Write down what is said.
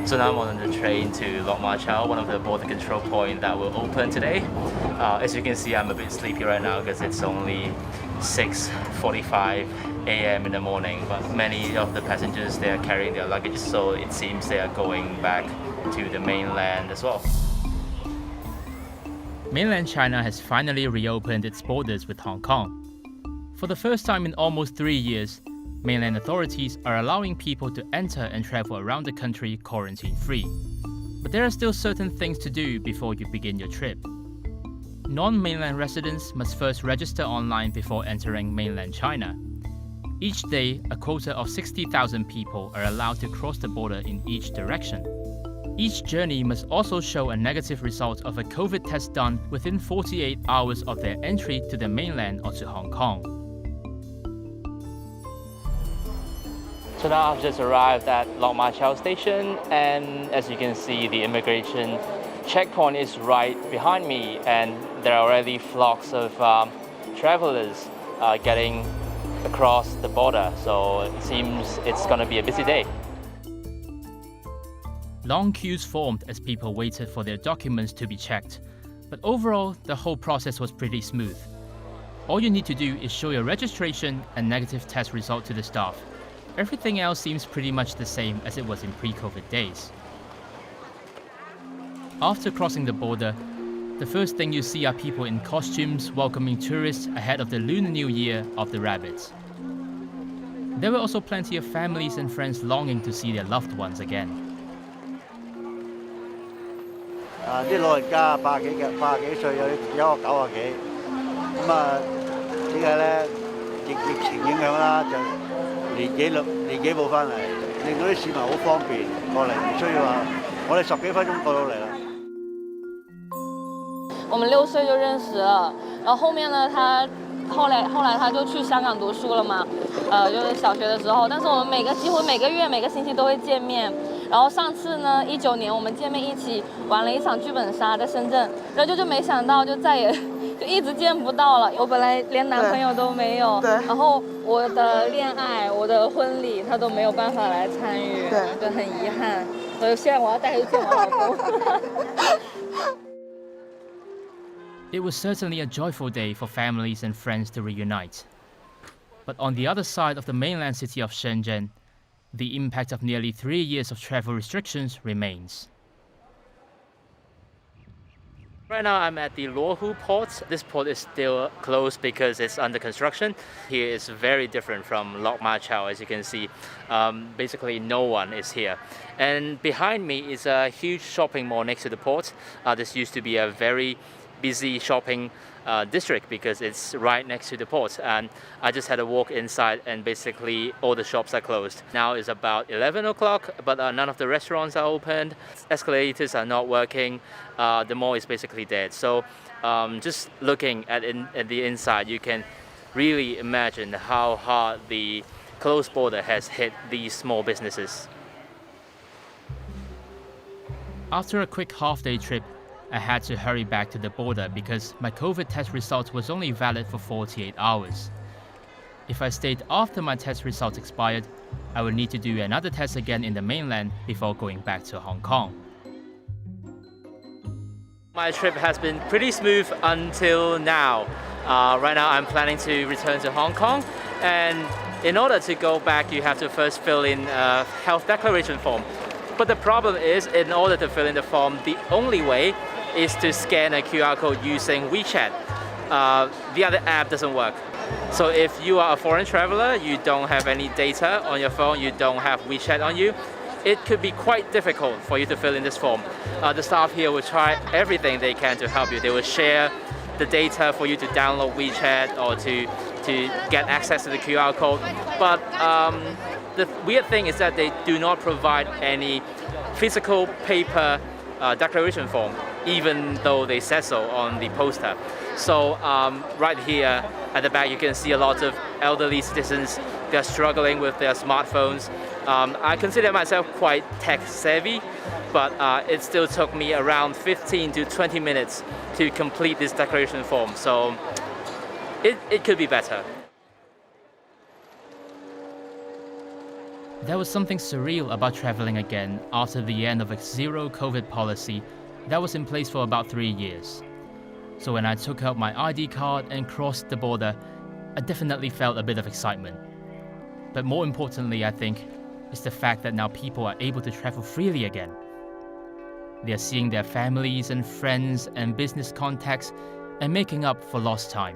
So now I'm on the train to Lok Ma Chau, one of the border control points that will open today. As you can see, I'm a bit sleepy right now because it's only 6:45 a.m. in the morning, but many of the passengers, they are carrying their luggage, so it seems they are going back to the mainland as well. Mainland China has finally reopened its borders with Hong Kong. For the first time in almost 3 years, mainland authorities are allowing people to enter and travel around the country quarantine-free. But there are still certain things to do before you begin your trip. Non-mainland residents must first register online before entering mainland China. Each day, a quota of 60,000 people are allowed to cross the border in each direction. Each journey must also show a negative result of a COVID test done within 48 hours of their entry to the mainland or to Hong Kong. So now I've just arrived at Lok Ma Chau station, and as you can see, the immigration checkpoint is right behind me, and there are already flocks of travelers getting across the border, so it seems it's going to be a busy day. Long queues formed as people waited for their documents to be checked, but overall, the whole process was pretty smooth. All you need to do is show your registration and negative test result to the staff. Everything else seems pretty much the same as it was in pre-COVID days. After crossing the border, the first thing you see are people in costumes welcoming tourists ahead of the Lunar New Year of the rabbits. There were also plenty of families and friends longing to see their loved ones again. 啲老人家80幾歲，有個90幾，咁點解咧？疫情影響啦，就年紀冇翻嚟，令到啲市民好方便過嚟，唔需要話我哋10幾分鐘過到嚟啦。我们6岁就认识了，然后后面呢，他后来他就去香港读书了嘛，就是小学的时候，但是我们几乎每个月每个星期都会见面。然后上次呢，19年我们见面一起玩了一场剧本杀在深圳，然后就没想到就再也就一直见不到了。我本来连男朋友都没有，然后我的恋爱、我的婚礼他都没有办法来参与，就很遗憾。所以现在我要带他去见我老公。It was certainly a joyful day for families and friends to reunite. But on the other side of the mainland city of Shenzhen, the impact of nearly 3 years of travel restrictions remains. Right now I'm at the Luohu port. This port is still closed because it's under construction. Here is very different from Lok Ma Chau, as you can see. Basically no one is here. And behind me is a huge shopping mall next to the port. This used to be a very busy shopping district because it's right next to the port, and I just had a walk inside and basically all the shops are closed. Now it's about 11 o'clock, but none of the restaurants are opened, escalators are not working, the mall is basically dead. So just looking at the inside, you can really imagine how hard the closed border has hit these small businesses. After a quick half-day trip, I had to hurry back to the border because my COVID test result was only valid for 48 hours. If I stayed after my test results expired, I would need to do another test again in the mainland before going back to Hong Kong. My trip has been pretty smooth until now. Right now I'm planning to return to Hong Kong, and in order to go back you have to first fill in a health declaration form. But the problem is, in order to fill in the form, the only way is to scan a QR code using WeChat. The other app doesn't work. So if you are a foreign traveler, you don't have any data on your phone, you don't have WeChat on you, it could be quite difficult for you to fill in this form. The staff here will try everything they can to help you. They will share the data for you to download WeChat or to get access to the QR code. But the weird thing is that they do not provide any physical paper declaration form, even though they said so on the poster. So right here at the back you can see a lot of elderly citizens. They're struggling with their smartphones. I consider myself quite tech savvy, but it still took me around 15 to 20 minutes to complete this declaration form. So it could be better. There was something surreal about traveling again after the end of a zero COVID policy that was in place for about 3 years. So when I took out my ID card and crossed the border, I definitely felt a bit of excitement. But more importantly, I think, is the fact that now people are able to travel freely again. They are seeing their families and friends and business contacts and making up for lost time.